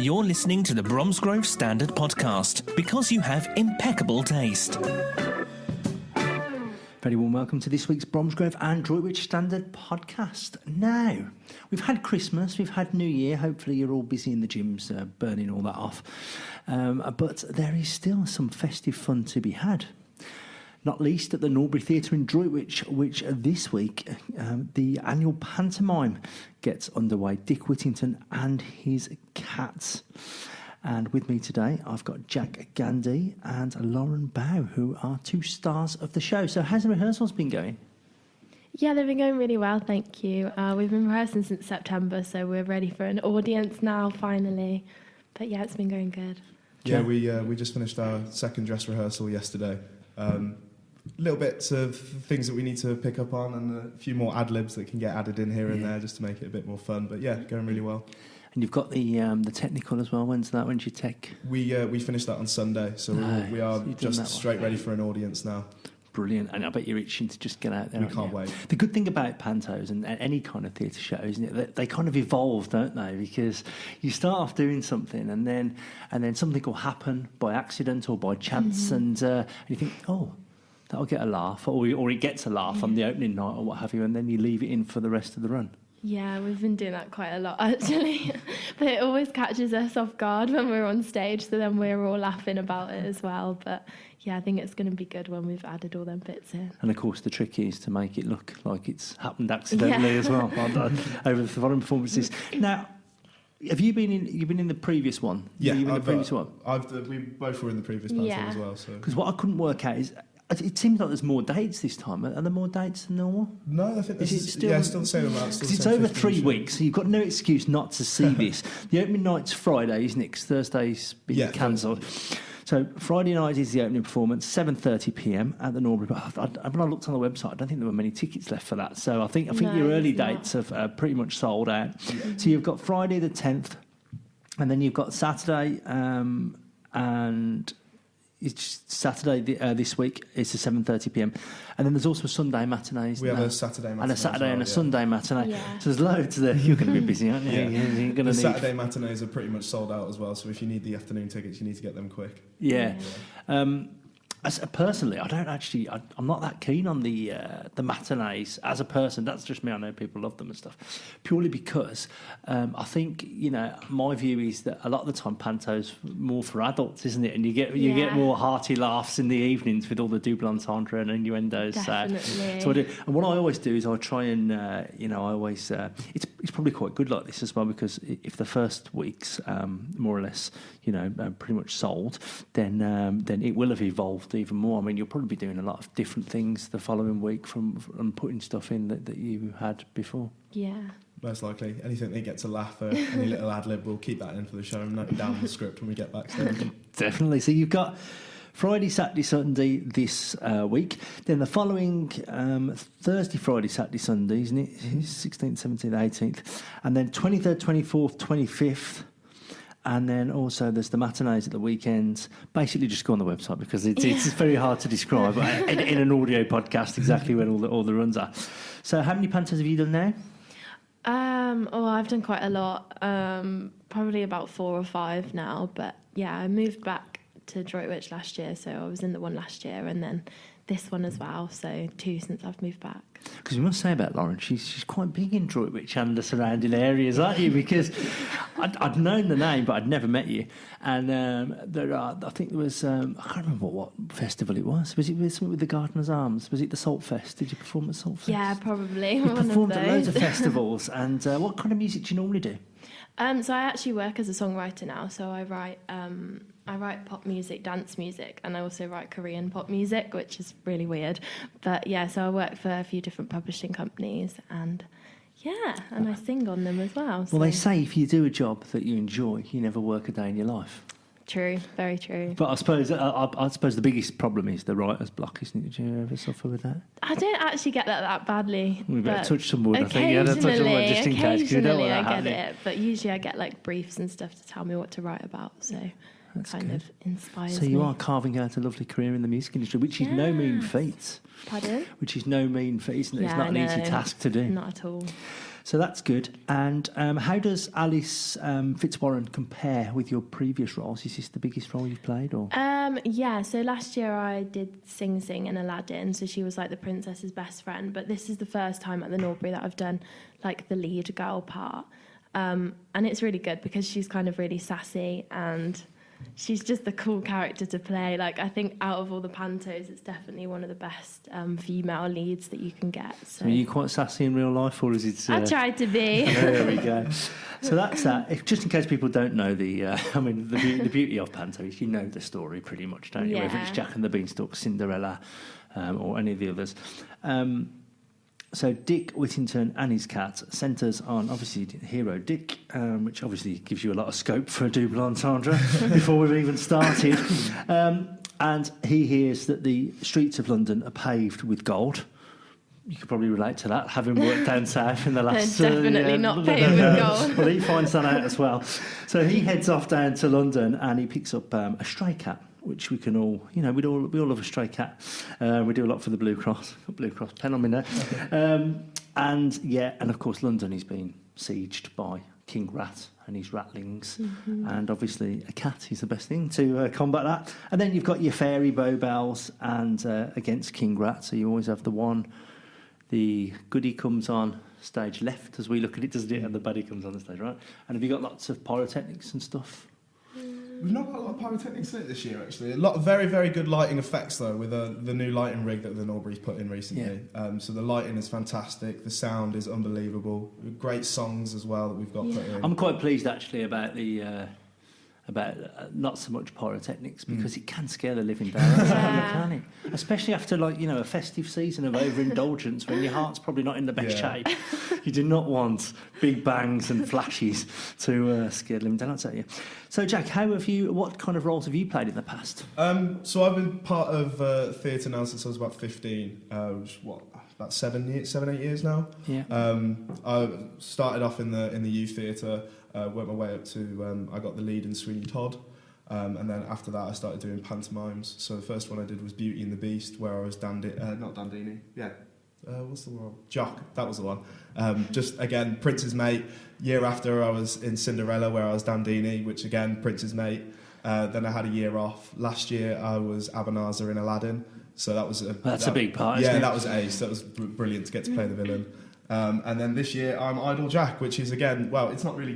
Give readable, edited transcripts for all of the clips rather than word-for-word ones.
You're listening to the Bromsgrove Standard Podcast because you have impeccable taste. Very warm welcome to this week's Bromsgrove and Droitwich Standard Podcast. Now, we've had Christmas, we've had New Year. Hopefully you're all busy in the gyms burning all that off. But there is still some festive fun to be had. Not least at the Norbury Theatre in Droitwich, which this week the annual Pantomime gets underway. Dick Whittington and his cats. And with me today, I've got Jack Gandy and Lauren Bough, who are two stars of the show. So how's the rehearsals been going? Yeah, they've been going really well, thank you. We've been rehearsing since September, so we're ready for an audience now, finally. But yeah, it's been going good. Yeah, we just finished our second dress rehearsal yesterday. Little bits of things that we need to pick up on and a few more ad-libs that can get added in here and there just to make it a bit more fun. But yeah, going really well. And you've got the technical as well. When's that? When's your tech? We finished that on Sunday, so we are just straight ready for an audience now. Brilliant. And I bet you're itching to just get out there. We can't wait. The good thing about Pantos and any kind of theatre show, isn't it, that they kind of evolve, don't they? Because you start off doing something and then something will happen by accident or by chance, and you think, oh, that'll get a laugh, or it gets a laugh on the opening night or what have you, and then you leave it in for the rest of the run. Yeah, we've been doing that quite a lot, actually. But it always catches us off guard when we're on stage, so then we're all laughing about it as well. But yeah, I think it's going to be good when we've added all them bits in. And of course, the trick is to make it look like it's happened accidentally as well over the following performances. Now, have you been in? You've been in the previous one. Yeah, you in the previous one. We both were in the previous Panto as well. Because what I couldn't work out is, it seems like there's more dates this time. Are there more dates than normal? No, I think it's still the same amount. Because it's over 3 weeks, so you've got no excuse not to see this. The opening night's Friday, isn't it? 'Cause Thursday's been cancelled. So Friday night is the opening performance, 7:30 p.m. at the Norbury. When I looked on the website, I don't think there were many tickets left for that. So I think your early dates have pretty much sold out. Yeah. So you've got Friday the 10th, and then you've got Saturday and... It's Saturday this week. It's a 7:30 p.m. And then there's also a Sunday matinee. We have a Saturday matinee. And a Saturday and a Sunday matinee. Yeah. So there's loads there. You're going to be busy, aren't you? Yeah. The Saturday matinees are pretty much sold out as well. So if you need the afternoon tickets, you need to get them quick. Yeah. Personally, I'm not that keen on the matinees as a person. That's just me. I know people love them and stuff. Purely because I think, my view is that a lot of the time Panto's more for adults, isn't it? And you get more hearty laughs in the evenings with all the double entendre and innuendos. Definitely. So I do. And what I always do is I try and, it's probably quite good like this as well, because if the first week's more or less, pretty much sold, then it will have evolved even more. I mean, you'll probably be doing a lot of different things the following week from putting stuff in that you had before. Yeah. Most likely. Anything that gets a laugh or any little ad-lib, we'll keep that in for the show and note down the script when we get backstage. Definitely. So you've got Friday, Saturday, Sunday this week. Then the following Thursday, Friday, Saturday, Sunday, isn't it? 16th, 17th, 18th. And then 23rd, 24th, 25th. And then also there's the matinees at the weekends. Basically, just go on the website because it's very hard to describe in an audio podcast exactly where all the runs are. So how many Pantos have you done now? I've done quite a lot. Probably about 4 or 5 now. But yeah, I moved back to Droitwich last year, so I was in the one last year and then this one as well. So 2 since I've moved back. Because we must say about Lauren, she's quite big in Droitwich and the surrounding areas, aren't you? Because I'd known the name, but I'd never met you. And I think there was, I can't remember what festival it was. Was it something with the Gardener's Arms? Was it the Salt Fest? Did you perform at Salt Fest? Yeah, probably. You performed at loads of festivals. And what kind of music do you normally do? So I actually work as a songwriter now. So I write pop music, dance music, and I also write Korean pop music, which is really weird. But yeah, so I work for a few different publishing companies, and I sing on them as well. So. Well, they say if you do a job that you enjoy, you never work a day in your life. True, very true. But I suppose the biggest problem is the writer's block, isn't it? Did you ever suffer with that? I don't actually get that badly. We better touch some wood, I think. Yeah, touch some wood just in case. Occasionally I get it, but usually I get like briefs and stuff to tell me what to write about, so that's kind good. Of inspires me. So you are carving out a lovely career in the music industry, which is no mean feat. Pardon? Which is no mean feat, isn't it? Yeah, it's not an easy task to do. Not at all. So that's good. And how does Alice Fitzwarren compare with your previous roles? Is this the biggest role you've played? Or Yeah, so last year I did Sing Sing in Aladdin, so she was like the princess's best friend, but this is the first time at the Norbury that I've done like the lead girl part. And it's really good because she's kind of really sassy and she's just a cool character to play. Like, I think out of all the pantos, it's definitely one of the best female leads that you can get. So are you quite sassy in real life, or is it... I tried to be. There we go. So that's that. If, just in case people don't know the beauty of Panto is you know the story pretty much, don't you? Yeah. Whether it's Jack and the Beanstalk, Cinderella, or any of the others. So Dick Whittington and his cat centres on, obviously, hero Dick, which obviously gives you a lot of scope for a double entendre before we've even started. And he hears that the streets of London are paved with gold. You could probably relate to that, having worked down south in the last... They're definitely not paved with gold. Well, he finds that out as well. So he heads off down to London and he picks up a stray cat, which we can all, we all love a stray cat. We do a lot for the Blue Cross. Got Blue Cross pen on me now. And of course London is being sieged by King Rat and his ratlings. Mm-hmm. And obviously a cat is the best thing to combat that. And then you've got your fairy Bow Bells and against King Rat. So you always have the goodie comes on stage left as we look at it, doesn't it? And the baddie comes on the stage right. And have you got lots of pyrotechnics and stuff? We've not got a lot of pyrotechnics in it this year, actually. A lot of very, very good lighting effects, though, with the new lighting rig that the Norbury's put in recently. Yeah. So the lighting is fantastic. The sound is unbelievable. Great songs as well that we've got put in. I'm quite pleased, actually, about not so much pyrotechnics because it can scare the living daylights out of you, can it? Especially after a festive season of overindulgence when your heart's probably not in the best shape. You do not want big bangs and flashes to scare the living daylights out of you. So Jack, what kind of roles have you played in the past? So I've been part of theatre now since I was about 15. About 7, 8 years now. Yeah. I started off in the youth theatre. Went my way up to, I got the lead in Sweeney Todd, and then after that I started doing pantomimes. So the first one I did was Beauty and the Beast, where I was what's the one? Jock, that was the one. Just again, Prince's Mate. Year after I was in Cinderella, where I was Dandini, which again, Prince's Mate. Then I had a year off. Last year I was Abanazar in Aladdin, so that was a big part. Yeah, that was ace. That was brilliant to get to play the villain. And then this year I'm Idle Jack, which is again, it's not really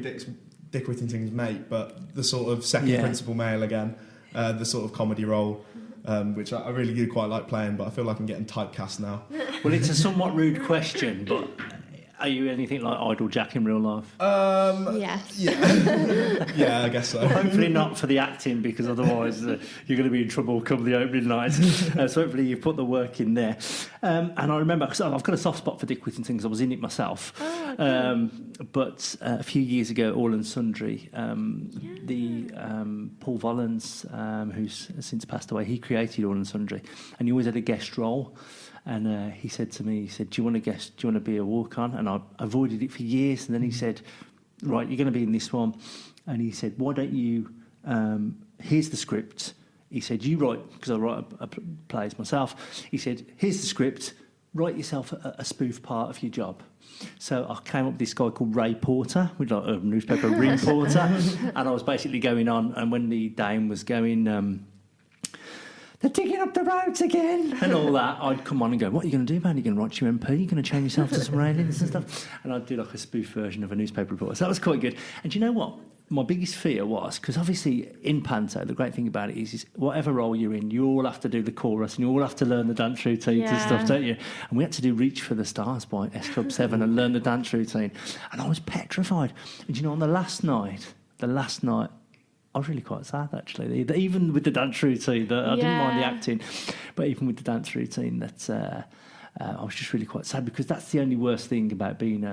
Dick Whittington's mate, but the sort of second principal male again, the sort of comedy role, which I really do quite like playing, but I feel like I'm getting typecast now. Well, it's a somewhat rude question, but are you anything like Idle Jack in real life? Yes. Yeah. Yeah, I guess so. Well, hopefully not for the acting, because otherwise you're going to be in trouble come the opening night. So hopefully you've put the work in there. And I remember, because I've got a soft spot for Dick Whittington because I was in it myself. Oh, okay. But a few years ago, All and Sundry, Paul Vollens, who's since passed away, he created All and Sundry, and he always had a guest role. And he said to me, do you want to guest? Do you want to be a walk-on? And I avoided it for years. And then he said, right, you're going to be in this one. And he said, why don't you, here's the script. He said, you write, because I write plays myself. He said, here's the script, write yourself a spoof part of your job. So I came up with this guy called Ray Porter, with like a newspaper reporter. And I was basically going on, and when the dame was going... they're digging up the roads again and all that, I'd come on and go, what are you going to do, man? Are you going to write your MP? Are you going to change yourself to some railings and stuff? And I'd do like a spoof version of a newspaper reporter. So that was quite good. And do you know what? My biggest fear was, because obviously in Panto, the great thing about it is whatever role you're in, you all have to do the chorus and you all have to learn the dance routines and stuff, don't you? And we had to do Reach for the Stars by S Club 7 and learn the dance routine. And I was petrified. And on the last night, I was really quite sad, actually. Even with the dance routine, I didn't mind the acting, but even with the dance routine, I was just really quite sad, because that's the only worst thing about being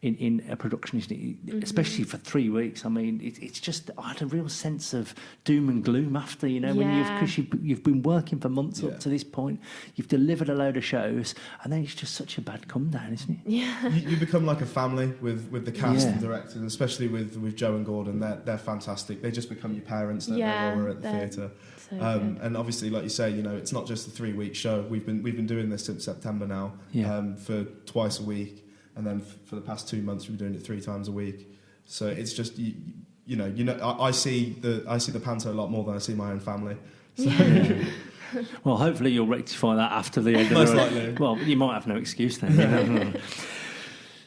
in a production, isn't it? Especially for 3 weeks. I mean, it's just, I had a real sense of doom and gloom after, because you've been working for months up to this point, you've delivered a load of shows, and then it's just such a bad come down, isn't it? Yeah. You become like a family with the cast and directors, especially with Joe and Gordon. They're fantastic. They just become your parents, don't they, while we're at the theatre. So and obviously, like you say, it's not just a 3-week show. We've been doing this since September now, for twice a week. and then for the past 2 months we've been doing it 3 times a week. So it's just I see the Panto a lot more than I see my own family. So. Well, hopefully you'll rectify that after the end of Most likely. Well, you might have no excuse then.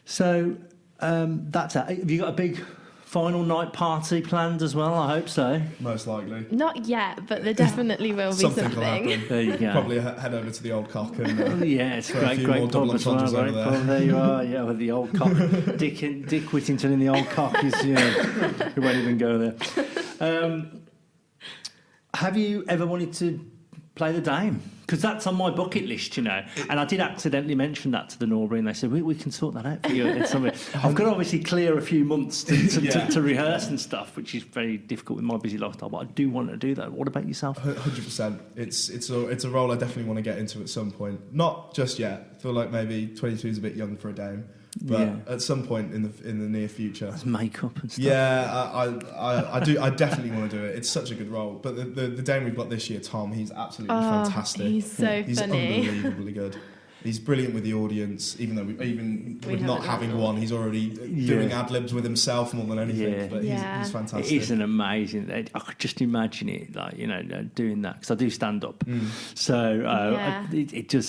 So that's it. Have you got a big final night party planned as well? I hope so. Most likely. Not yet, but there definitely will be Something will happen. There you go. Probably head over to the Old Cock and yeah, it's for a few great more double pub as well, entendres right? over there. Well, there you are, yeah, with the Old Cock. Dick Whittington in the Old Cock is, we won't even go there. Have you ever wanted to play the Dame? Because that's on my bucket list, and I did accidentally mention that to the Norbury, and they said, we can sort that out for you. I've got to obviously clear a few months to rehearse and stuff, which is very difficult with my busy lifestyle, but I do want to do that. What about yourself? 100%. It's a role I definitely want to get into at some point. Not just yet. I feel like maybe 22 is a bit young for a Dame. But at some point in the near future, There's makeup and stuff. Yeah, I do. I definitely want to do it. It's such a good role. But the Dame we've got this year, Tom, he's absolutely fantastic. He's so he's funny. unbelievably good. He's brilliant with the audience, even though with not having one, he's already doing ad libs with himself more than anything. Yeah. But he's fantastic. It is an amazing. I could just imagine it, doing that, because I do stand up. So it does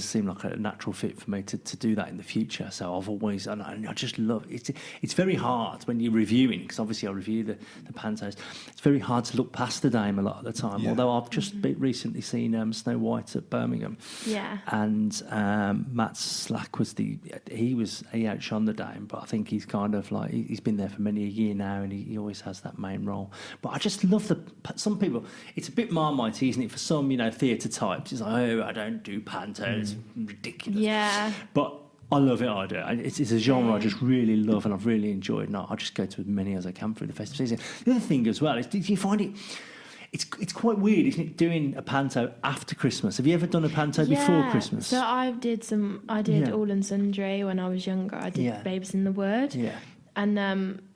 seem like a natural fit for me to do that in the future. So I've always, and I just love it. It's very hard when you're reviewing, because obviously I review the Pantos. It's very hard to look past the Dame a lot of the time. Yeah. Although I've just recently seen Snow White at Birmingham. Yeah. And Matt Slack he outshone the Dame, but I think he's kind of like, he's been there for many a year now, and he always has that main role. But I just love some people, it's a bit Marmite, isn't it, for some theatre types. It's like, oh, I don't do Panto, it's ridiculous. Yeah. But I love it. I do. It's a genre I just really love, and I've really enjoyed, and I just go to as many as I can through the festive season. The other thing as well is, did you find it? It's quite weird, isn't it, doing a Panto after Christmas? Have you ever done a Panto before Christmas? So I did All and Sundry when I was younger. I did Babes in the Wood. Yeah.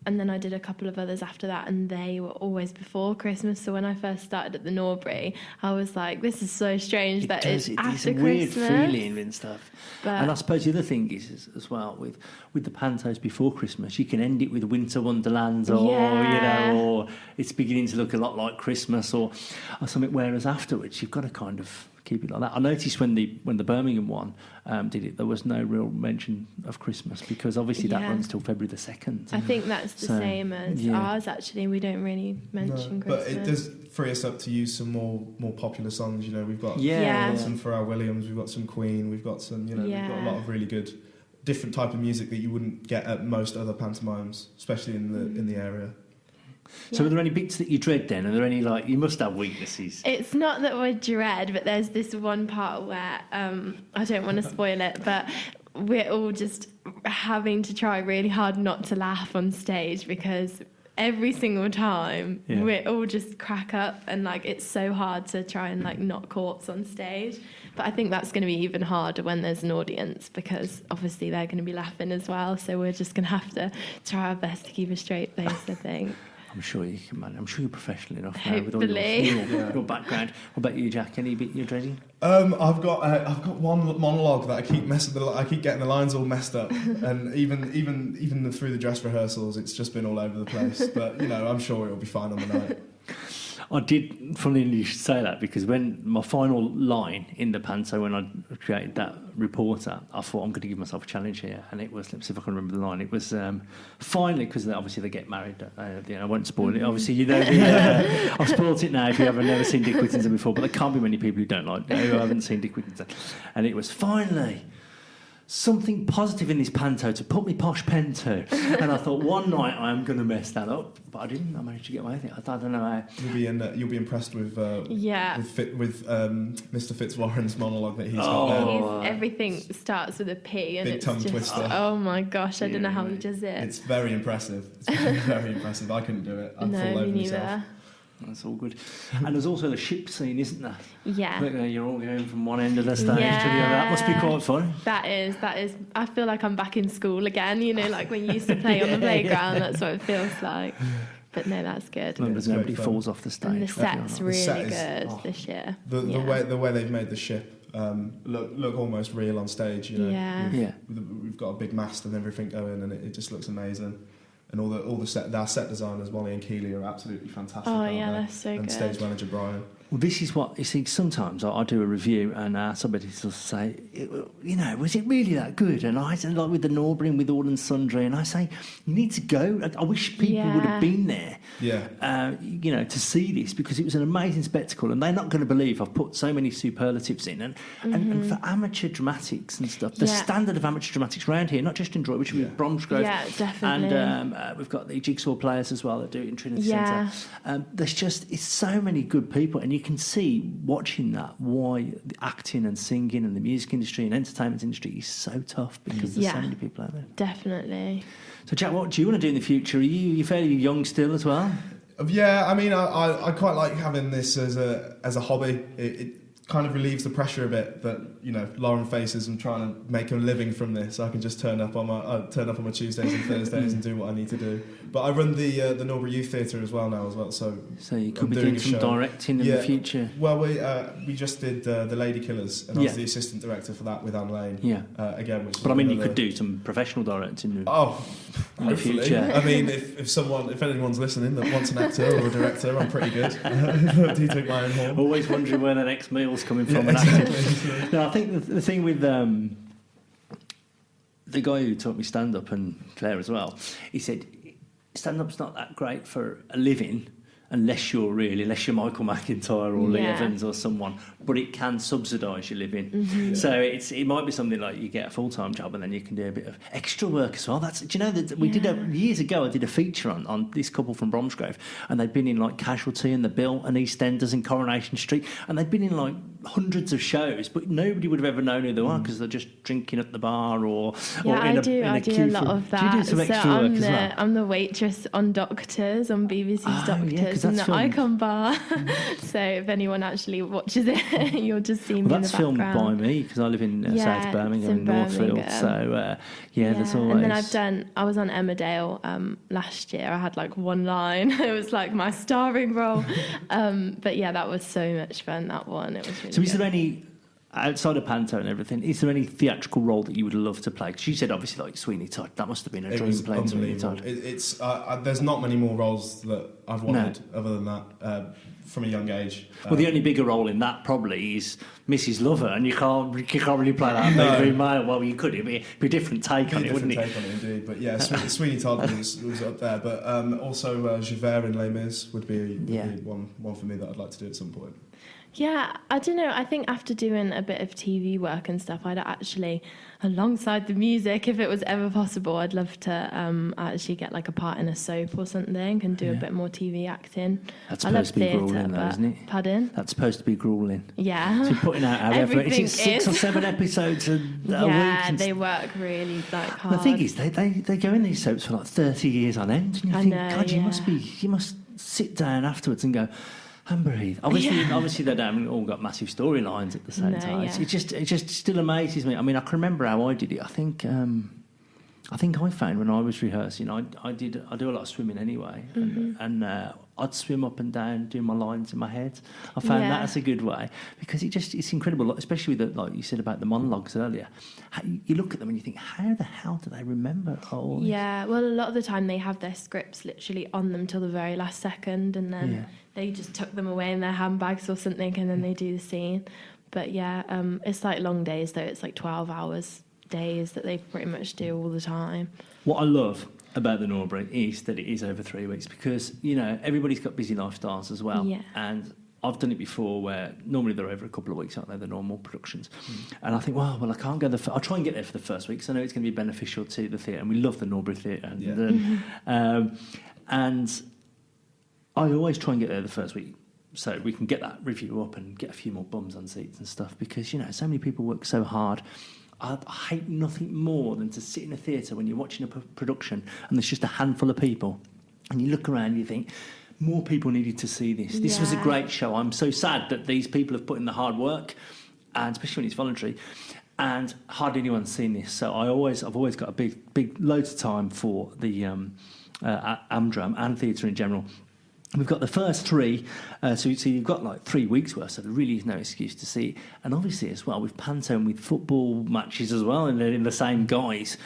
And then I did a couple of others after that, and they were always before Christmas. So when I first started at the Norbury, I was like, this is so strange it's after a weird Christmas. feeling and stuff. But, and I suppose the other thing is as well, with the Pantos before Christmas, you can end it with Winter Wonderland, or it's beginning to look a lot like Christmas or something, whereas afterwards you've got to kind of keep it like that. I noticed when the Birmingham one did it, there was no real mention of Christmas, because obviously that runs till February the 2nd. I think that's the same as ours, actually. We don't really mention Christmas. But it does free us up to use some more popular songs. We've got some Pharrell Williams, we've got some Queen, we've got some, we've got a lot of really good different type of music that you wouldn't get at most other pantomimes, especially in the area. So are there any bits that you dread then? Are there any, you must have weaknesses? It's not that we dread, but there's this one part where, I don't want to spoil it, but we're all just having to try really hard not to laugh on stage, because every single time we all just crack up, and it's so hard to try and not corpse on stage. But I think that's going to be even harder when there's an audience, because obviously they're going to be laughing as well. So we're just going to have to try our best to keep a straight face, I think. I'm sure you can, man. I'm sure you're professional enough now Hopefully. with all your background. What about you, Jack? Any bit you're dreading? I've got one monologue that I keep getting the lines all messed up, and even through the dress rehearsals, it's just been all over the place. But I'm sure it'll be fine on the night. I did, funnily enough, you should say that, because when my final line in the Panto, when I created that reporter, I thought, I'm going to give myself a challenge here, and it was, let's see if I can remember the line, it was finally, because obviously they get married, I won't spoil it, obviously I've spoiled it now if you haven't never seen Dick Whittington before, but there can't be many people who haven't seen Dick Whittington, and it was finally something positive in this Panto to put me posh pen to. And I thought, one night I am going to mess that up, but I didn't. I managed to get away with it. I don't know how. You'll be impressed with Mr. Fitzwarren's monologue that he's got there. Everything starts with a P, and Big it's tongue just twister. Oh my gosh, I don't know how he does it. It's very impressive. It's very impressive. I couldn't do it. I'd fall over me myself. neither. That's all good. And there's also the ship scene, isn't there? Yeah. You're all going from one end of the stage to the other. That must be quite fun. That is. I feel like I'm back in school again, like when you used to play on the playground, that's what it feels like. But no, that's good. As long as nobody falls off the stage. And the set's really good this year. The way they've made the ship look almost real on stage. You know, Yeah. we've got a big mast and everything going, and it just looks amazing. And our set designers Molly and Keely are absolutely fantastic. Oh, aren't yeah, they? that's so and good. stage manager Brian. Well, this is what you see. Sometimes I do a review and somebody will say, was it really that good? And I said, like with the Norbury and with All and Sundry, and I say, you need to go. I wish people would have been there. Yeah. To see this, because it was an amazing spectacle, and they're not going to believe I've put so many superlatives in. And for amateur dramatics and stuff, the standard of amateur dramatics around here, not just in Droitwich, with Bromsgrove, definitely. and we've got the Jigsaw players as well that do it in Trinity Yeah. Centre. It's so many good people, and you can see watching that why the acting and singing and the music industry and entertainment industry is so tough, because there's so many people out there. Definitely. So, Jack, what do you want to do in the future? Are you fairly young still as well? Yeah, I mean, I quite like having this as a hobby. It kind of relieves the pressure a bit that Lauren faces and trying to make a living from this. I can just turn up on my Tuesdays and Thursdays and do what I need to do. But I run the Norbury Youth Theatre as well. So you could be doing some directing in the future. Well, we just did the Lady Killers, and I was the assistant director for that with Anne Lane. Yeah. Again, but I mean, you could do some professional directing. In the future. I mean, if anyone's listening that wants an actor or a director, I'm pretty good. Do you take my own horn? Always wondering where the next meal's coming from. No, I think the thing with the guy who taught me stand-up, and Claire as well, he said stand-up's not that great for a living unless you're Michael McIntyre or Lee Evans or someone, but it can subsidise your living. Mm-hmm. So it might be something like you get a full-time job and then you can do a bit of extra work as well. Years ago I did a feature on this couple from Bromsgrove, and they'd been in like Casualty and The Bill and EastEnders and Coronation Street, and they'd been in like hundreds of shows, but nobody would have ever known who they were because they're just drinking at the bar or I do a lot of that. Do you do some extra work as well? I'm the waitress on Doctors, on BBC's Doctors, in the Icon Bar. So if anyone actually watches it, you'll just see me in the background. That's filmed by me because I live in South Birmingham, in Northfield. So there's always. And then I was on Emmerdale last year. I had like one line. It was like my starring role. But yeah, that was so much fun. That one. It was really So is there any, outside of Panto and everything, is there any theatrical role that you would love to play? Because you said obviously like Sweeney Todd, that must have been a dream playing Sweeney Todd. It's there's not many more roles that I've wanted other than that from a young age. Well, the only bigger role in that probably is Mrs. Lover, and you can't really play that big green male. Well, you could. It'd be a different take on it, wouldn't it? Different take on it, indeed. But yeah, Sweeney Todd was up there. But also Javert in Les Mis would be one for me that I'd like to do at some point. Yeah, I don't know. I think after doing a bit of TV work and stuff, I'd actually, alongside the music, if it was ever possible, I'd love to actually get like a part in a soap or something and do a bit more TV acting. That's supposed to be grueling, though, isn't it? Pardon? That's supposed to be grueling. Yeah. So putting out however, is it 6 or 7 episodes a week? Yeah, they work really hard. The thing is, they go in these soaps for like 30 years on end, and you think, God, you must sit down afterwards and go, and breathe. Obviously, they haven't all got massive storylines at the same time. Yeah. It just still amazes me. I mean, I can remember how I did it. I think I found when I was rehearsing, I do a lot of swimming anyway, and I'd swim up and down, do my lines in my head. I found that as a good way, because it's incredible, especially with like you said about the monologues earlier. You look at them and you think, how the hell do they remember all this? Yeah, well, a lot of the time they have their scripts literally on them till the very last second, and then they just tuck them away in their handbags or something, and then they do the scene. But it's like long days though. It's like 12 hours days that they pretty much do all the time. What I love about the Norbury is that it is over 3 weeks, because everybody's got busy lifestyles as well, and I've done it before where normally they're over a couple of weeks, aren't they, the normal productions, and I think well I can't go I'll try and get there for the first week because I know it's going to be beneficial to the theatre, and we love the Norbury Theatre, and I always try and get there the first week so we can get that review up and get a few more bums on seats and stuff, because so many people work so hard. I hate nothing more than to sit in a theatre when you're watching a production and there's just a handful of people, and you look around and you think, more people needed to see this. This was a great show. I'm so sad that these people have put in the hard work, and especially when it's voluntary, and hardly anyone's seen this. So I've always got a big loads of time for the Amdram and theatre in general. We've got the first three, so you've got like 3 weeks worth, so there really is no excuse to see it. And obviously as well, with Panto and with football matches as well, and they're in the same guise,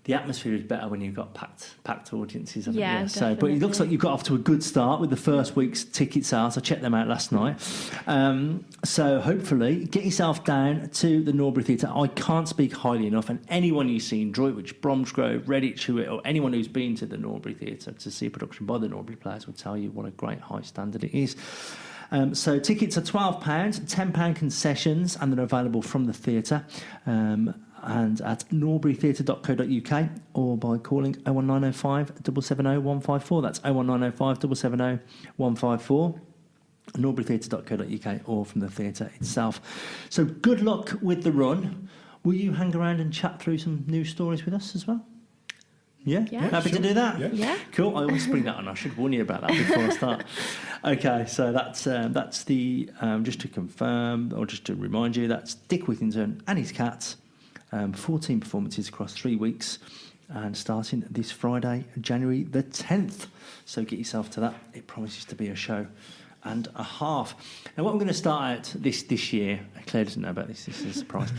the atmosphere is better when you've got packed audiences. Yeah, So, but it looks like you've got off to a good start with the first week's tickets out. I checked them out last night. So hopefully get yourself down to the Norbury Theatre. I can't speak highly enough, and anyone you see in Droitwich, Bromsgrove, Redditch, or anyone who's been to the Norbury Theatre to see a production by the Norbury players will tell you what a great high standard it is. So tickets are £12, £10 concessions, and they're available from the theatre. And at norburytheatre.co.uk, or by calling 01905 770 154. That's 01905 770 154. norburytheatre.co.uk, or from the theatre itself. So good luck with the run. Will you hang around and chat through some news stories with us as well? Yeah? Happy to do that? Yeah. Cool. I always bring that on. I should warn you about that before I start. Okay, so that's the, just to confirm, or just to remind you, that's Dick Whittington and his cats. 14 performances across 3 weeks, and starting this Friday, January the 10th. So get yourself to that. It promises to be a show and a half. Now, what I'm going to start out this year, Claire doesn't know about this is a surprise.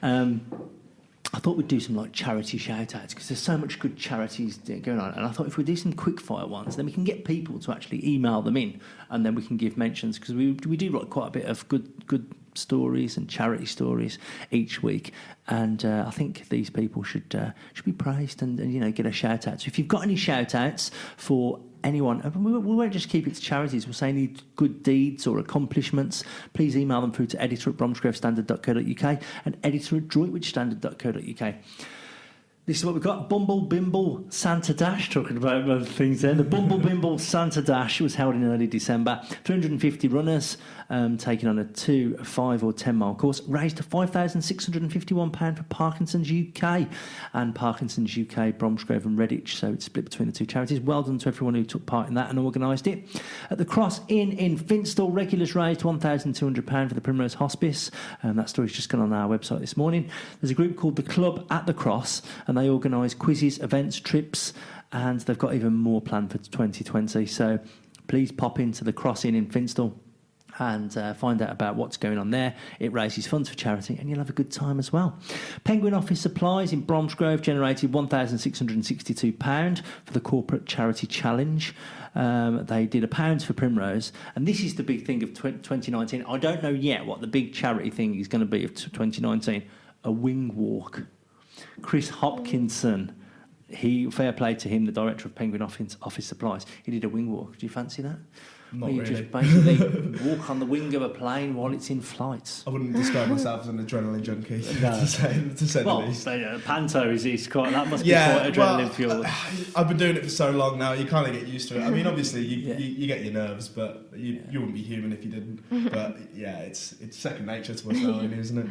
I thought we'd do some like charity shout-outs, because there's so much good charities going on, and I thought if we do some quick-fire ones, then we can get people to actually email them in, and then we can give mentions, because we do like quite a bit of good stories and charity stories each week, and I think these people should be praised and get a shout out. So if you've got any shout outs for anyone, we won't just keep it to charities, we'll say any good deeds or accomplishments, please email them through to editor@bromsgrovestandard.co.uk and editor@droitwichstandard.co.uk. This is what we've got. Bumble Bimble Santa Dash, talking about other things there. The Bumble Bimble Santa Dash was held in early December. 350 runners taking on a 2, 5 or 10 mile course. Raised £5,651 for Parkinson's UK and Parkinson's UK, Bromsgrove and Redditch. So it's split between the two charities. Well done to everyone who took part in that and organised it. At the Cross Inn in Finstall, regulars raised £1,200 for the Primrose Hospice. That story's just gone on our website this morning. There's a group called the Club at the Cross, and they organise quizzes, events, trips, and they've got even more planned for 2020. So please pop into the Cross Inn in Finstall and find out about what's going on there. It raises funds for charity, and you'll have a good time as well. Penguin Office Supplies in Bromsgrove generated £1,662 for the Corporate Charity Challenge. They did £1 for Primrose, and this is the big thing of 2019. I don't know yet what the big charity thing is going to be of 2019. A wing walk. Chris Hopkinson, fair play to him, the director of Penguin Office Supplies. He did a wing walk. Do you fancy that? Not you really. just basically walk on the wing of a plane while it's in flight. I wouldn't describe myself as an adrenaline junkie, to say the least. Panto is quite. That must be quite adrenaline fuel. I've been doing it for so long now. You kind of get used to it. I mean, obviously, you get your nerves, but you wouldn't be human if you didn't. But yeah, it's second nature to us now, really, isn't it?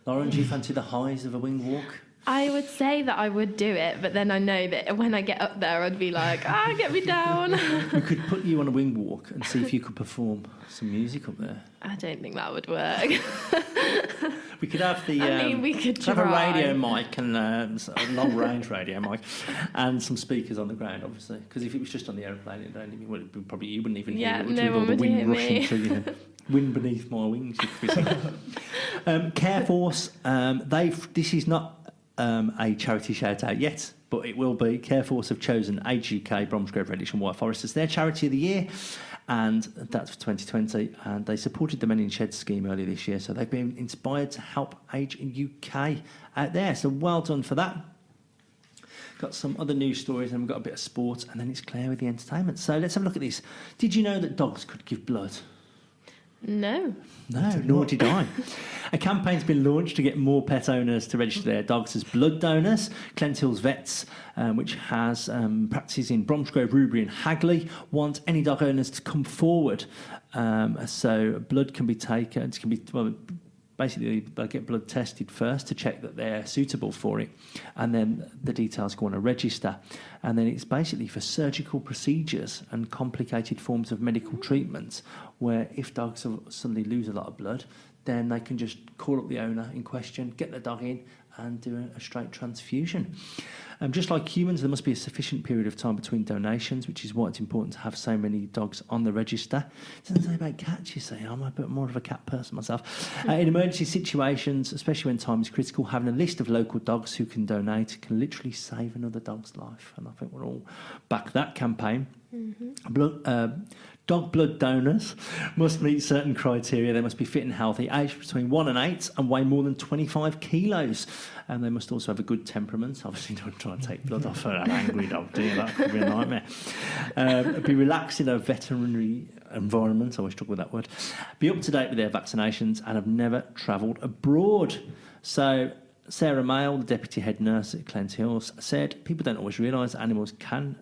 Lauren, do you fancy the highs of a wing walk? I would say that I would do it, but then I know that when I get up there, I'd be like, get me down. We could put you on a wing walk and see if you could perform some music up there. I don't think that would work. We could have the. we could have a try. radio mic and a long-range radio mic, and some speakers on the ground, obviously. Because if it was just on the airplane, you wouldn't even hear it. No one would wind hear rushing me. through you. Wind beneath my wings. Care Force. This is not a charity shout out yet, but it will be. Care Force have chosen Age UK, Bromsgrove, Redditch and White Forest as their charity of the year, and that's for 2020, and they supported the Men in Shed scheme earlier this year, so they've been inspired to help Age UK out there, so well done for that. Got some other news stories, and we've got a bit of sport, and then it's Claire with the entertainment. So let's have a look at this. Did you know that dogs could give blood? No. No, nor did I. A campaign's been launched to get more pet owners to register their dogs as blood donors. Clent Hills Vets, which has practices in Bromsgrove, Rubery and Hagley, want any dog owners to come forward. So blood can be taken. Basically, they'll get blood tested first to check that they're suitable for it, and then the details go on a register, and then it's basically for surgical procedures and complicated forms of medical treatments, where if dogs suddenly lose a lot of blood, then they can just call up the owner in question, get the dog in, and do a straight transfusion. Just like humans, there must be a sufficient period of time between donations, which is why it's important to have so many dogs on the register. It doesn't say about cats, you say. I'm a bit more of a cat person myself. In emergency situations, especially when time is critical, having a list of local dogs who can donate can literally save another dog's life. And I think we'll all back that campaign. Dog blood donors must meet certain criteria. They must be fit and healthy, aged between 1 and 8, and weigh more than 25 kilos. And they must also have a good temperament. Obviously, don't try and take blood off an angry dog, do you? That could be a nightmare. Be relaxed in a veterinary environment. I always struggle with that word. Be up to date with their vaccinations and have never travelled abroad. So Sarah Mayle, the deputy head nurse at Clent Hills, said people don't always realise that animals can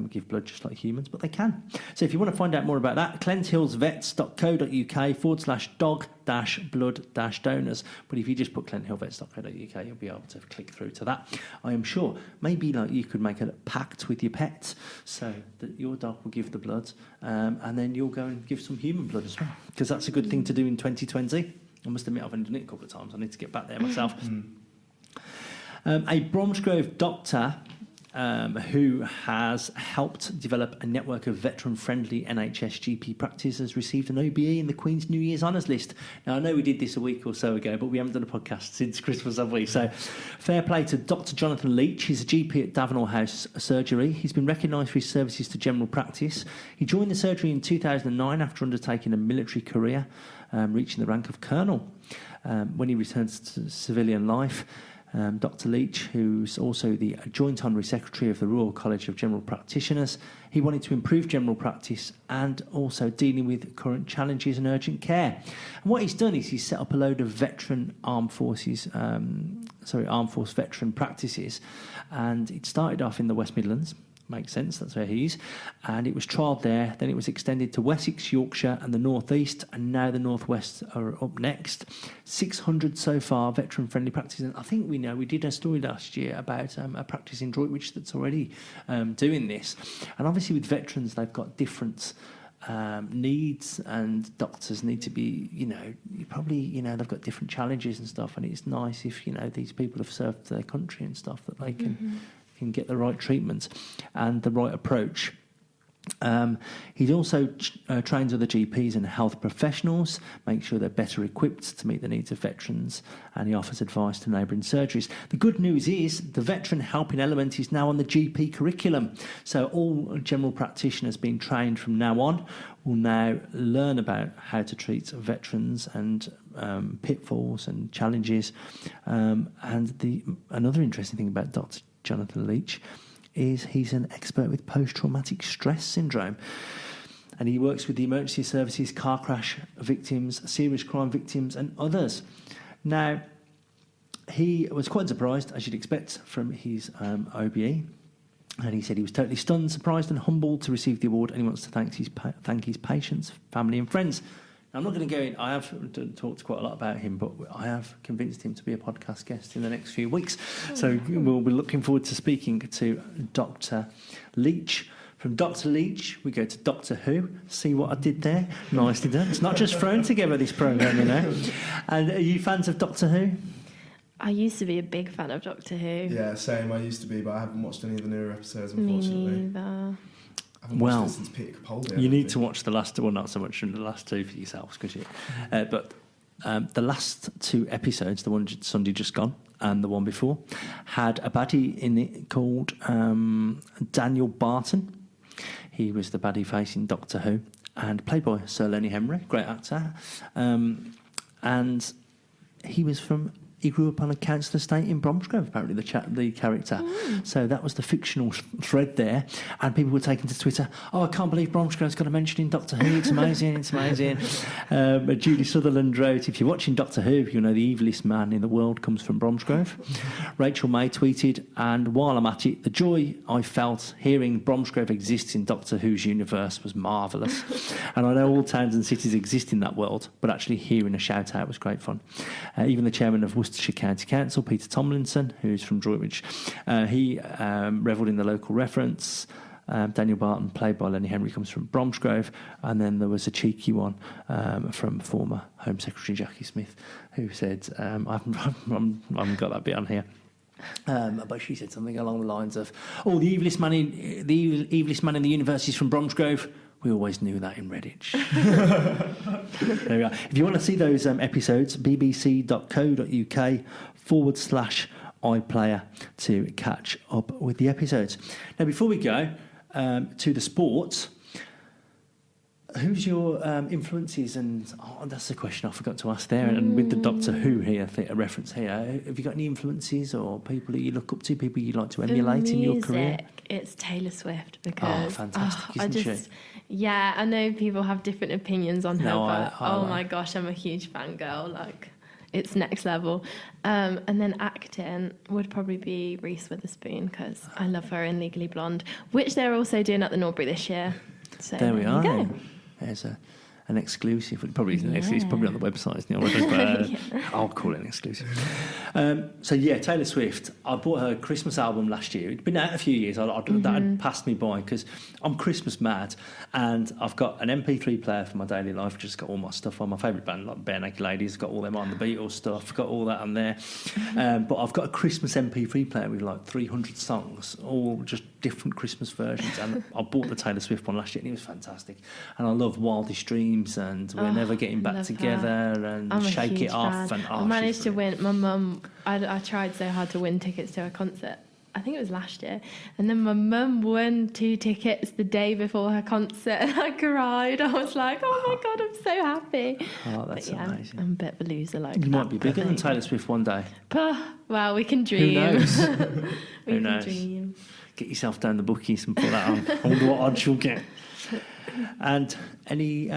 give blood just like humans, but they can. So if you want to find out more about that, clenthillsvets.co.uk/dog-blood-donors. But if you just put clenthillvets.co.uk, you'll be able to click through to that, I am sure. Maybe you could make a pact with your pets so that your dog will give the blood and then you'll go and give some human blood as well, because that's a good thing to do in 2020. I must admit I've only done it a couple of times. I need to get back there myself. A Bromsgrove doctor who has helped develop a network of veteran-friendly NHS GP practice has received an OBE in the Queen's New Year's Honours list. Now, I know we did this a week or so ago, but we haven't done a podcast since Christmas, have we? So fair play to Dr Jonathan Leach. He's a GP at Davenhall House Surgery. He's been recognised for his services to general practice. He joined the surgery in 2009 after undertaking a military career, reaching the rank of colonel. When he returns to civilian life, Dr Leach, who's also the Joint Honorary Secretary of the Royal College of General Practitioners, he wanted to improve general practice and also dealing with current challenges and urgent care. And what he's done is he's set up a load of armed force veteran practices, and it started off in the West Midlands. Makes sense, that's where he is. And it was trialled there, then it was extended to Wessex, Yorkshire and the North East, and now the North West are up next. 600 so far, veteran-friendly practices. And I think we did a story last year about a practice in Droitwich that's already doing this. And obviously with veterans, they've got different needs, and doctors need to be, they've got different challenges and stuff, and it's nice if, these people have served their country and stuff, that they can get the right treatment and the right approach. He also trains other GPs and health professionals, makes sure they're better equipped to meet the needs of veterans, and he offers advice to neighbouring surgeries. The good news is the veteran helping element is now on the GP curriculum. So all general practitioners being trained from now on will now learn about how to treat veterans and pitfalls and challenges. Another interesting thing about Dr Jonathan Leach is he's an expert with post-traumatic stress syndrome, and he works with the emergency services, car crash victims, serious crime victims and others. Now, he was quite surprised, as you'd expect from his OBE, and he said he was totally stunned, surprised and humbled to receive the award, and he wants to thank his patients, family and friends. I'm not going to go in. I have talked quite a lot about him, but I have convinced him to be a podcast guest in the next few weeks. So we'll be looking forward to speaking to Dr. Leach. From Dr. Leach, we go to Doctor Who. See what I did there? Nicely done. It's not just thrown together, this programme, And are you fans of Doctor Who? I used to be a big fan of Doctor Who. Yeah, same. I used to be, but I haven't watched any of the newer episodes, unfortunately. Me neither. I haven't watched it since Peter Capaldi. You need to watch the last, well, not so much the last two for yourselves, because but the last two episodes, the one Sunday just gone and the one before, had a baddie in it called Daniel Barton. He was the baddie facing Doctor Who and played by Sir Lenny Henry, great actor. And he grew up on a council estate in Bromsgrove, apparently, the character. So that was the fictional thread there. And people were taking to Twitter, I can't believe Bromsgrove's got a mention in Doctor Who. It's amazing, it's amazing. Judy Sutherland wrote, if you're watching Doctor Who, you know the evilest man in the world comes from Bromsgrove. Rachel May tweeted, and while I'm at it, the joy I felt hearing Bromsgrove exists in Doctor Who's universe was marvellous. And I know all towns and cities exist in that world, but actually hearing a shout out was great fun. Even the chairman of Worcestershire County Council, Peter Tomlinson, who's from Droitwich, he revelled in the local reference. Daniel Barton, played by Lenny Henry, comes from Bromsgrove, and then there was a cheeky one from former Home Secretary Jackie Smith, who said, I haven't got that bit on here, but she said something along the lines of, the evilest man in the universe is from Bromsgrove. We always knew that in Redditch. There we are. If you want to see those episodes, bbc.co.uk/iPlayer to catch up with the episodes. Now, before we go to the sports, who's your influences? And that's the question I forgot to ask there. And with the Doctor Who here, a reference here, have you got any influences or people that you look up to, people you like to emulate in your career? It's Taylor Swift because fantastic, isn't she? Yeah, I know people have different opinions on her, but I my gosh, I'm a huge fangirl. Like, it's next level. And then acting would probably be Reese Witherspoon because I love her in Legally Blonde, which they're also doing at the Norbury this year. So there we are. Go. There's an exclusive. It probably isn't an exclusive. It's probably on the website, isn't it? But I'll call it an exclusive. Taylor Swift. I bought her Christmas album last year. It'd been out a few years. That had passed me by because I'm Christmas mad, and I've got an MP3 player for my daily life. Just got all my stuff on. My favourite band, like Bare Naked Ladies, got all them on. The Beatles stuff, got all that on there. But I've got a Christmas MP3 player with like 300 songs, all just different Christmas versions. And I bought the Taylor Swift one last year, and it was fantastic. And I love Wildest Dreams and We're Never Getting Back Together and Shake It Off. Fan. And I managed to win. My mum, I tried so hard to win tickets to a concert. I think it was last year. And then my mum won 2 tickets the day before her concert. And I cried. I was like, oh my God, I'm so happy. Oh, that's amazing. I'm a bit of a loser like You might be bigger than Taylor Swift one day. Well, we can dream. Who knows? Who knows? Dream. Get yourself down the bookies and put that on. I wonder what odds you'll get. And any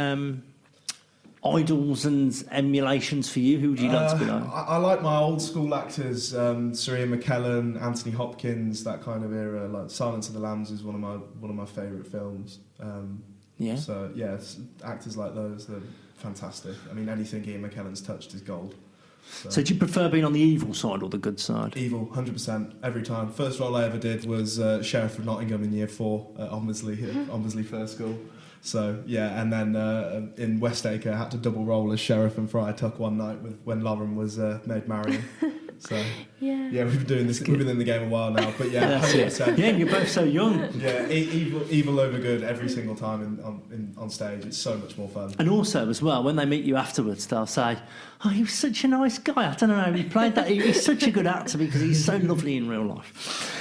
idols and emulations for you? Who would you like to be like? I like my old school actors, Sir Ian McKellen, Anthony Hopkins, that kind of era. Like Silence of the Lambs is one of my favourite films. So yeah, actors like those, they're fantastic. I mean, anything Ian McKellen's touched is gold. So do you prefer being on the evil side or the good side? Evil, 100%, every time. First role I ever did was Sheriff of Nottingham in Year 4 at Ombersley First School. So yeah, and then in Westacre I had to double role as Sheriff and Friar Tuck one night when Lauren was Maid Marian. So yeah, we've been doing this. We've been in the game a while now, but yeah, 100%. Yeah, you're both so young. Yeah, evil over good every single time on stage. It's so much more fun. And also as well, when they meet you afterwards, they'll say, "Oh, he was such a nice guy. I don't know how he played that. He's such a good actor because he's so lovely in real life."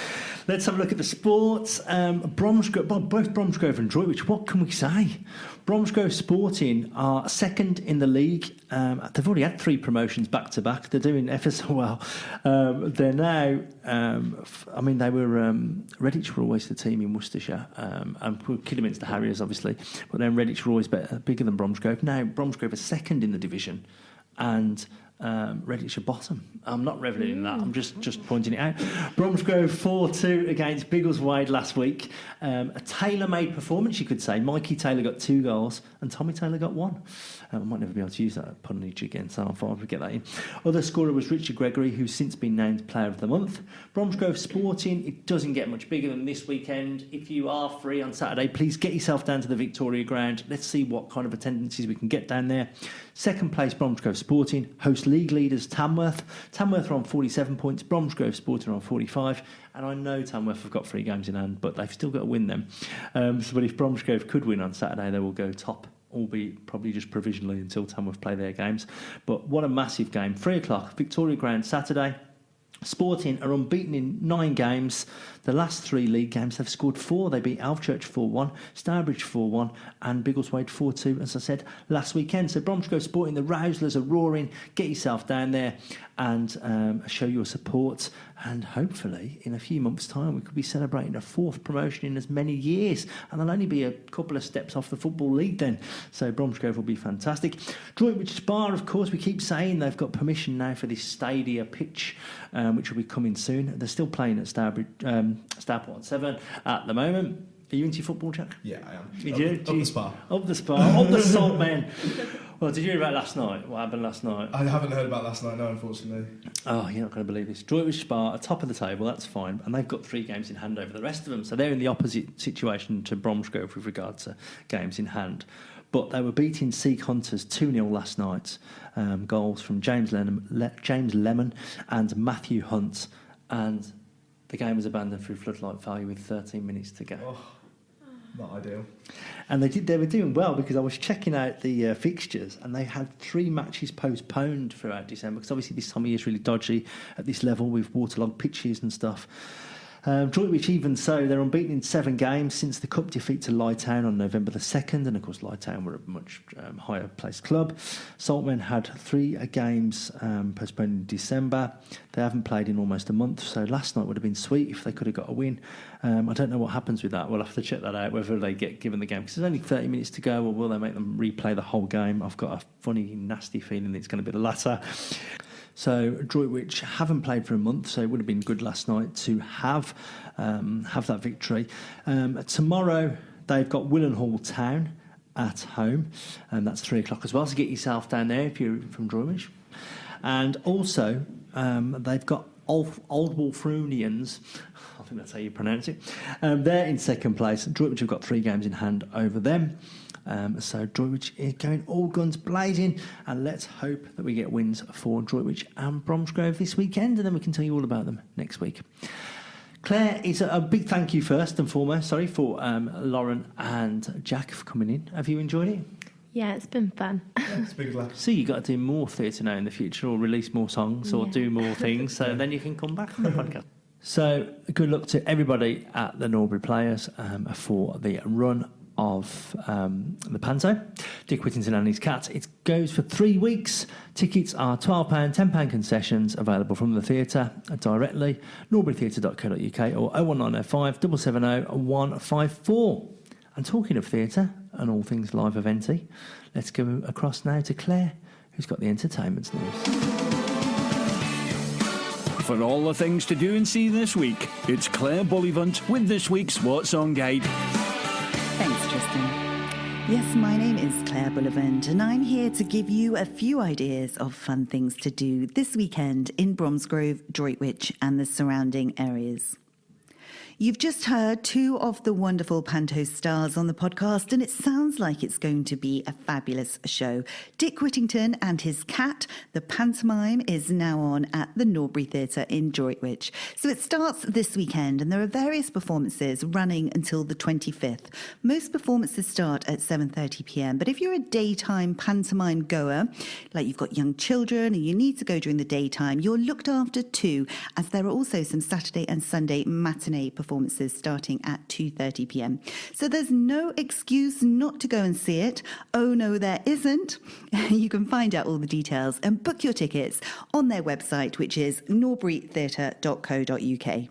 Let's have a look at the sports. Bromsgrove, both Bromsgrove and Droitwich. What can we say? Bromsgrove Sporting are second in the league. They've already had 3 promotions back to back. They're doing ever so well. They're now. They were Redditch were always the team in Worcestershire, and Kidderminster Harriers obviously. But then Redditch were always bigger than Bromsgrove. Now Bromsgrove are second in the division, and Redditch are bottom. I'm not reveling in that. I'm just pointing it out. Bromsgrove 4-2 against Biggleswade last week. A tailor-made performance, you could say. Mikey Taylor got 2 goals and Tommy Taylor got 1. I might never be able to use that punnage again, so I'll thought I'd get that in. Other scorer was Richard Gregory, who's since been named Player of the Month. Bromsgrove Sporting, it doesn't get much bigger than this weekend. If you are free on Saturday, please get yourself down to the Victoria Ground. Let's see what kind of attendances we can get down there. Second place, Bromsgrove Sporting, host league leaders Tamworth. Tamworth are on 47 points, Bromsgrove Sporting are on 45, and I know Tamworth have got 3 games in hand, but they've still got to win them. But if Bromsgrove could win on Saturday, they will go top, albeit probably just provisionally until Tamworth play their games. But what a massive game. 3 o'clock, Victoria Ground, Saturday. Sporting are unbeaten in 9 games. The last 3 league games, they've scored 4. They beat Alvechurch 4-1, Stourbridge 4-1 and Biggleswade 4-2, as I said, last weekend. So Bromsgrove Sporting, the Rouslers are roaring. Get yourself down there and show your support. And hopefully, in a few months' time, we could be celebrating a 4th promotion in as many years. And they'll only be a couple of steps off the Football League then. So Bromsgrove will be fantastic. Droitwich Spa, of course, we keep saying they've got permission now for this Stadia pitch, which will be coming soon. They're still playing at Stourport 7 at the moment. Are you into football, Jack? Yeah, I am. Up the Spa. Up the Spa. Up the Salt, man. Well, did you hear about last night? What happened last night? I haven't heard about last night, no, unfortunately. Oh, you're not going to believe this. Droitwich Spa are top of the table, that's fine, and they've got 3 games in hand over the rest of them, so they're in the opposite situation to Bromsgrove with regard to games in hand. But they were beating Seek Hunters 2-0 last night. Goals from James Lemon and Matthew Hunt, and the game was abandoned through floodlight failure with 13 minutes to go. Oh, not ideal. And they were doing well, because I was checking out the fixtures, and they had 3 matches postponed throughout December, because obviously this time of year is really dodgy at this level with waterlogged pitches and stuff. Droitwich, even so, they're unbeaten in 7 games since the cup defeat to Lytown on November the 2nd, and of course Lytown were a much higher placed club. Saltmen had 3 games postponed in December. They haven't played in almost a month, so last night would have been sweet if they could have got a win. I don't know what happens with that. We'll have to check that out, whether they get given the game, because there's only 30 minutes to go, or will they make them replay the whole game? I've got a funny, nasty feeling that it's going to be the latter. So Droitwich haven't played for a month, so it would have been good last night to have that victory. Tomorrow they've got Willenhall Town at home, and that's 3 o'clock as well, so get yourself down there if you're from Droitwich. And also they've got Old Wolfrunians, I think that's how you pronounce it. They're in second place. Droitwich have got 3 games in hand over them. So Droitwich is going all guns blazing, and let's hope that we get wins for Droitwich and Bromsgrove this weekend, and then we can tell you all about them next week. Claire, it's a big thank you first and foremost, for Lauren and Jack for coming in. Have you enjoyed it? Yeah, it's been fun. Yeah, it's a big laugh. So you've got to do more theatre now in the future, or release more songs, or do more things, so then you can come back on the podcast. So good luck to everybody at the Norbury Players for the run of the Panto, Dick Whittington and his Cat. It goes for 3 weeks. Tickets are £12, £10 concessions available from the theatre directly, norburytheatre.co.uk or 01905 770 154. And talking of theatre and all things live eventy, let's go across now to Claire, who's got the entertainment news. For all the things to do and see this week, it's Claire Bullivant with this week's What's On Guide. Thanks, Tristan. Yes, my name is Claire Bullivant, and I'm here to give you a few ideas of fun things to do this weekend in Bromsgrove, Droitwich and the surrounding areas. You've just heard 2 of the wonderful Panto stars on the podcast, and it sounds like it's going to be a fabulous show. Dick Whittington and his Cat, the pantomime, is now on at the Norbury Theatre in Droitwich. So it starts this weekend, and there are various performances running until the 25th. Most performances start at 7:30pm, but if you're a daytime pantomime goer, like you've got young children and you need to go during the daytime, you're looked after too, as there are also some Saturday and Sunday matinee performances starting at 2:30pm. So there's no excuse not to go and see it. Oh no, there isn't. You can find out all the details and book your tickets on their website, which is norburytheatre.co.uk.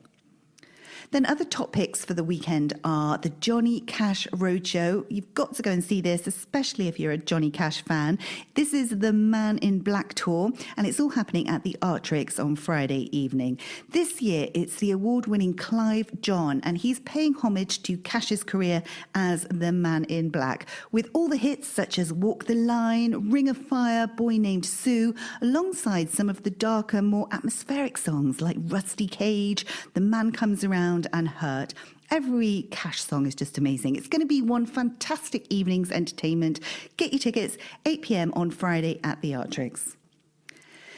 Then other top picks for the weekend are the Johnny Cash Roadshow. You've got to go and see this, especially if you're a Johnny Cash fan. This is the Man in Black tour, and it's all happening at the Artrix on Friday evening. This year, it's the award-winning Clive John, and he's paying homage to Cash's career as the Man in Black, with all the hits such as Walk the Line, Ring of Fire, Boy Named Sue, alongside some of the darker, more atmospheric songs like Rusty Cage, The Man Comes Around, and Hurt. Every Cash song is just amazing. It's going to be one fantastic evening's entertainment. Get your tickets 8pm on Friday at the Artrix.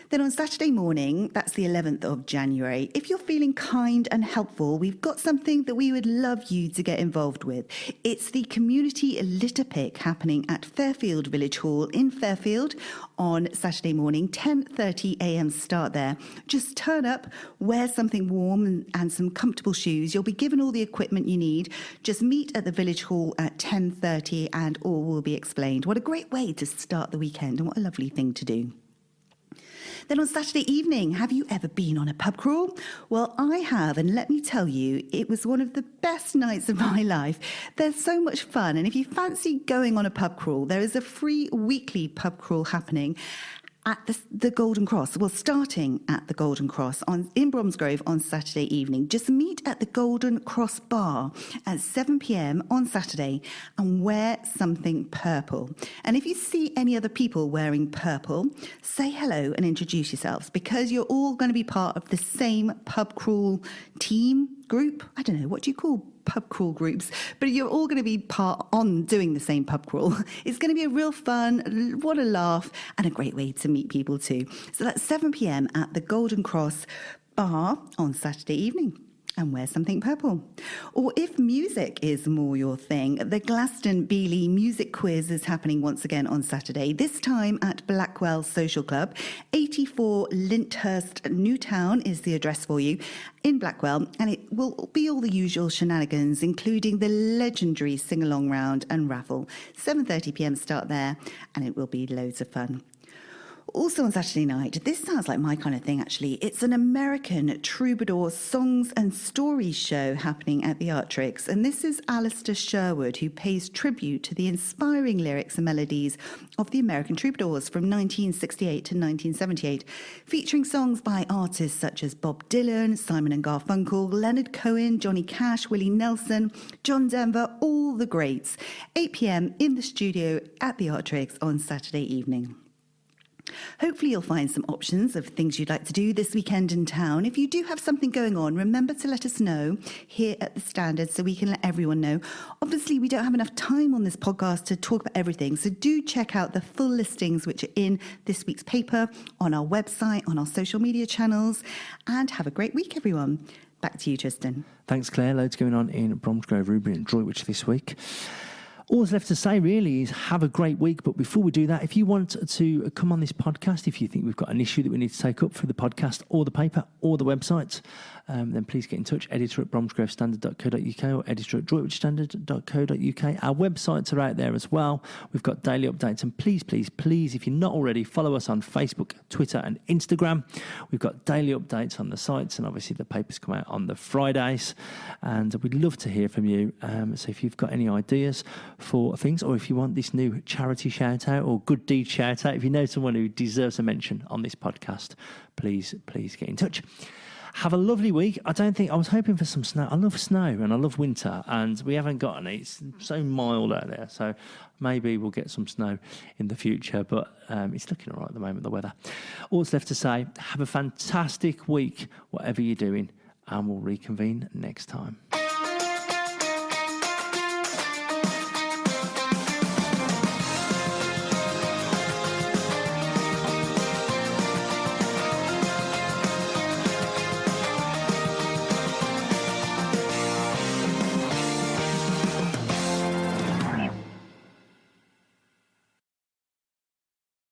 Then on Saturday morning, that's the 11th of January, if you're feeling kind and helpful, we've got something that we would love you to get involved with. It's the Community Litter Pick happening at Fairfield Village Hall in Fairfield on Saturday morning, 10:30am start there. Just turn up, wear something warm and some comfortable shoes. You'll be given all the equipment you need. Just meet at the Village Hall at 10:30 and all will be explained. What a great way to start the weekend, and what a lovely thing to do. Then on Saturday evening, have you ever been on a pub crawl? Well, I have, and let me tell you, it was one of the best nights of my life. There's so much fun, and if you fancy going on a pub crawl, there is a free weekly pub crawl happening. at the Golden Cross. Well, starting at the Golden Cross in Bromsgrove on Saturday evening. Just meet at the Golden Cross Bar at 7 p.m. on Saturday and wear something purple. And if you see any other people wearing purple, say hello and introduce yourselves, because you're all going to be part of the same pub crawl team group. I don't know, what do you call pub crawl groups? But you're all going to be part on doing the same pub crawl. It's going to be a real fun, what a laugh, and a great way to meet people too. So that's 7 p.m. at the Golden Cross Bar on Saturday evening. And wear something purple. Or if music is more your thing, the Glastonbury Music Quiz is happening once again on Saturday, this time at Blackwell Social Club. 84 Lyndhurst Newtown is the address for you in Blackwell, and it will be all the usual shenanigans, including the legendary sing-along round and raffle. 7:30 p.m. start there, and it will be loads of fun. Also on Saturday night, this sounds like my kind of thing actually, it's an American troubadour songs and stories show happening at the Artrix, and this is Alistair Sherwood, who pays tribute to the inspiring lyrics and melodies of the American troubadours from 1968 to 1978, featuring songs by artists such as Bob Dylan, Simon and Garfunkel, Leonard Cohen, Johnny Cash, Willie Nelson, John Denver, all the greats. 8 p.m. in the studio at the Artrix on Saturday evening. Hopefully you'll find some options of things you'd like to do this weekend in town. If you do have something going on, remember to let us know here at the Standard so we can let everyone know. Obviously, we don't have enough time on this podcast to talk about everything, so do check out the full listings which are in this week's paper, on our website, on our social media channels, and have a great week, everyone. Back to you, Tristan. Thanks, Claire. Loads going on in Bromsgrove, Ruby and Droitwich this week. All that's left to say really is have a great week. But before we do that, if you want to come on this podcast, if you think we've got an issue that we need to take up for the podcast or the paper or the website, then please get in touch. Editor at bromsgrovestandard.co.uk or editor at droitwichstandard.co.uk. Our websites are out there as well. We've got daily updates. And please, please, please, if you're not already, follow us on Facebook, Twitter and Instagram. We've got daily updates on the sites, and obviously the papers come out on the Fridays. And we'd love to hear from you. So if you've got any ideas for things, or if you want this new charity shout out or good deed shout out, if you know someone who deserves a mention on this podcast, please get in touch. Have a lovely week. I was hoping for some snow. I love snow and I love winter, and we haven't got any. It's so mild out there, so maybe we'll get some snow in the future, but it's looking all right at the moment, the weather. All that's left to say, have a fantastic week, whatever you're doing, and we'll reconvene next time.